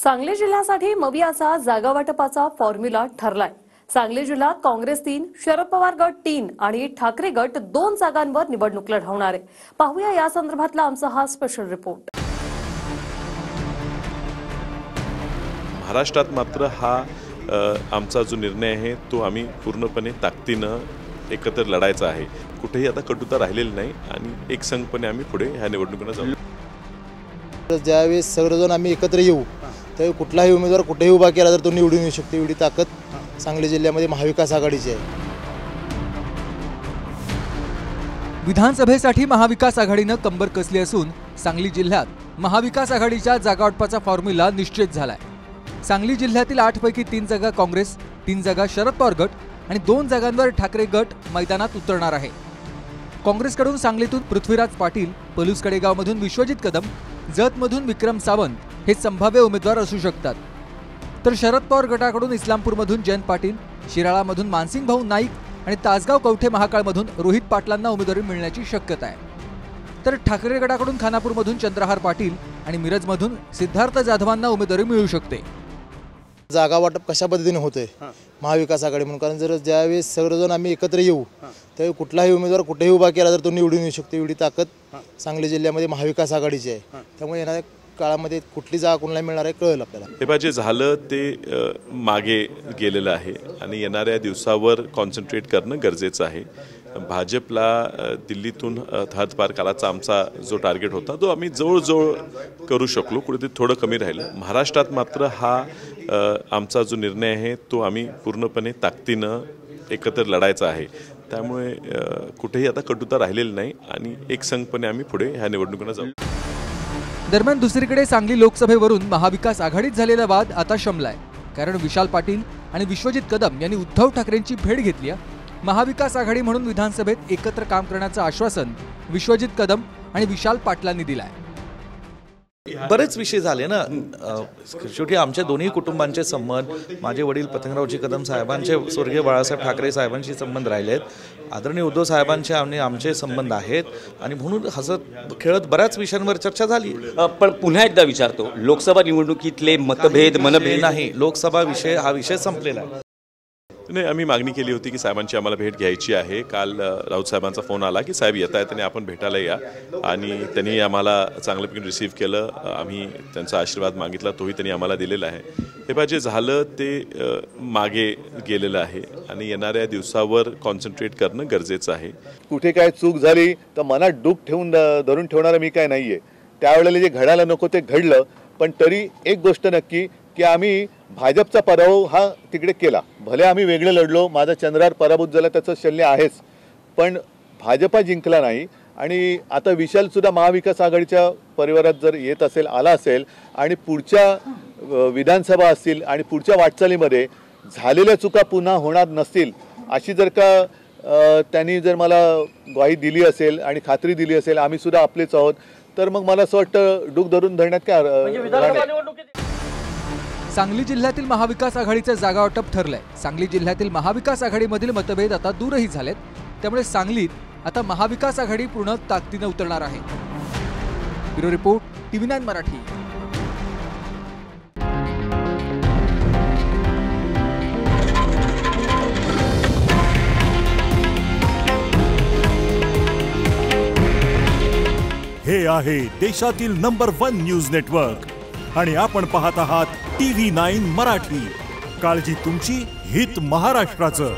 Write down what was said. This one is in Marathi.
सांगली जिल्ह्यासाठी मवियाचा जागा वाटपाचा फॉर्म्युला ठरलाय। सांगली जिल्ह्यात काँग्रेस 3, शरद पवार गट 3 आणि ठाकरे गट 2 जागांवर निवडणूक लढवणार आहे। पाहूया या संदर्भातला आमचा हा स्पेशल रिपोर्ट। महाराष्ट्रात मात्र हा आमचा जो निर्णय आहे तो आम्ही पूर्णपणे ताकदीने एकत्र लढायचा आहे। कुठेही आता कटुता राहिलेली नाही आणि एकसंघपणे आम्ही पुढे ह्या निवडणुकीला जाऊ। ज्यावेळेस सर्वजण आम्ही एकत्र येऊ त्यावेळी कुठलाही उमेदवार कुठेही उभा केला तर तो निवडून येऊ शकतो, एवढी ताकद सांगली जिल्ह्यामध्ये महाविकास आघाडीची आहे। विधानसभेसाठी महाविकास आघाडीने कंबर कसली असून सांगली जिल्ह्यात महाविकास आघाडीच्या जागावाटपाचा फॉर्म्युला निश्चित झालाय। सांगली जिल्ह्यातील 8 पैकी 3 जागा काँग्रेस, 3 जागा शरद पवार गट आणि 2 जागांवर ठाकरे गट मैदानात उतरणार आहे। काँग्रेसकडून सांगलीतून पृथ्वीराज पाटील, पलूस कडेगावमधून विश्वजित कदम, जतमधून विक्रम सावंत हे संभाव्य उमेदवार असू शकतात। तर शरद पवार गटाकडून इस्लामपूरमधून जयंत पाटील, शिराळामधून मानसिंग भाऊ नाईक आणि तासगाव कवठे महाकाळमधून रोहित पाटलांना उमेदवारी मिळण्याची शक्यता आहे। तर ठाकरे गटाकडून खानापूरमधून चंद्रहार पाटील आणि मिरजमधून सिद्धार्थ जाधवांना उमेदवारी मिळू शकते। जागा वाटप कशा पद्धतीने होते महाविकास आघाडी म्हणून, कारण जर ज्यावेळेस सर्वजण आम्ही एकत्र येऊ त्यावेळी कुठलाही उमेदवार कुठेही उभा केला तर तो निवडून येऊ शकतो, एवढी ताकद सांगली जिल्ह्यामध्ये महाविकास आघाडीची आहे। त्यामुळे येणाऱ्या काळामध्ये कुठली जागा कोणाला मिळणार आहे कळेल आपल्याला। हे जे झालं ते मागे गेलेलं आहे आणि येणाऱ्या दिवसावर कॉन्सन्ट्रेट करणं गरजेचं आहे। भाजपला दिल्लीतून हद्दपार करायचा आमचा जो टार्गेट होता तो आम्ही जवळजवळ करू शकलो, कुठेतरी थोडं कमी राहिलं। महाराष्ट्रात मात्र हा आमचा जो निर्णय आहे तो आम्ही पूर्णपणे ताकदीनं एकत्र लढायचा आहे। त्यामुळे कुठेही आता कटुता राहिलेली नाही आणि एकसंघपणे आम्ही पुढे ह्या निवडणुकीला जाऊ। दरम्यान दुसरीकडे सांगली लोकसभेवरून महाविकास आघाडीत झालेला वाद आता शमलाय, कारण विशाल पाटील आणि विश्वजित कदम यांनी उद्धव ठाकरेंची भेट घेतली। महाविकास आघाडी म्हणून विधानसभेत एकत्र काम करण्याचं आश्वासन विश्वजित कदम आणि विशाल पाटलांनी दिलंय। बरेच विषय झाले ना, शेवटी आमच्या दोन्ही कुटुंबांचे संबंध, माझे वडील पतंगरावजी कदम साहेबांचे स्वर्गीय बाळासाहेब ठाकरे साहेबांशी संबंध राहिलेत, आदरणीय उद्धव साहेबांचे आणि आमचे संबंध आहेत आणि म्हणून हसत खेळत बऱ्याच विषयांवर चर्चा झाली। पण पुन्हा एकदा विचारतो, लोकसभा निवडणुकीतले मनभेद नाही, लोकसभा विषय हा विषय संपलेला आहे। नाही, आम्ही मागणी केली होती की साहेबांची आम्हाला भेट घ्यायची आहे। काल राऊत साहेबांचा फोन आला की साहेब येत आहेत आणि आपण भेटायला या, आणि त्यांनी आम्हाला चांगल्यापैकी रिसीव्ह केलं। आम्ही त्यांचा आशीर्वाद मागितला, तोही त्यांनी आम्हाला दिलेला आहे। हे जे झालं ते मागे गेलेलं आहे आणि येणाऱ्या दिवसावर कॉन्सन्ट्रेट करणं गरजेचं आहे। कुठे काय चूक झाली तर मनात डूक ठेवून धरून ठेवणारा मी काय नाहीये। त्यावेळेला जे घडायला नको ते घडलं, पण तरी एक गोष्ट नक्की की आम्ही भाजपचा पराभव हा तिकडे केला। भले आम्ही वेगळे लढलो, माझा चंद्रहार पराभूत झाला त्याचं शल्य आहेच, पण भाजपा जिंकला नाही। आणि आता विशाल सुद्धा महाविकास आघाडीच्या परिवारात जर येत असेल, आला असेल आणि पुढच्या विधानसभा असतील आणि पुढच्या वाटचालीमध्ये झालेल्या चुका पुन्हा होणार नसतील अशी जर का त्यांनी जर मला ग्वाही दिली असेल आणि खात्री दिली असेल, आम्ही सुद्धा आपलेच आहोत, तर मग मला असं वाटतं डूक धरून धरण्यात काय। सांगली जिल्ह्यातील महाविकास आघाडीचं जागा वाटप ठरलंय। सांगली जिल्ह्यातील महाविकास आघाडीमधील मतभेद आता दूरही झालेत, त्यामुळे सांगलीत आता महाविकास आघाडी पूर्ण ताकदीने उतरणार आहे। Bureau report, TV9 Marathi. हे आहे देशातील नंबर 1 न्यूज नेटवर्क आणि आपण पाहत आहात TV9 मराठी। काळजी तुमची, हित महाराष्ट्राचं।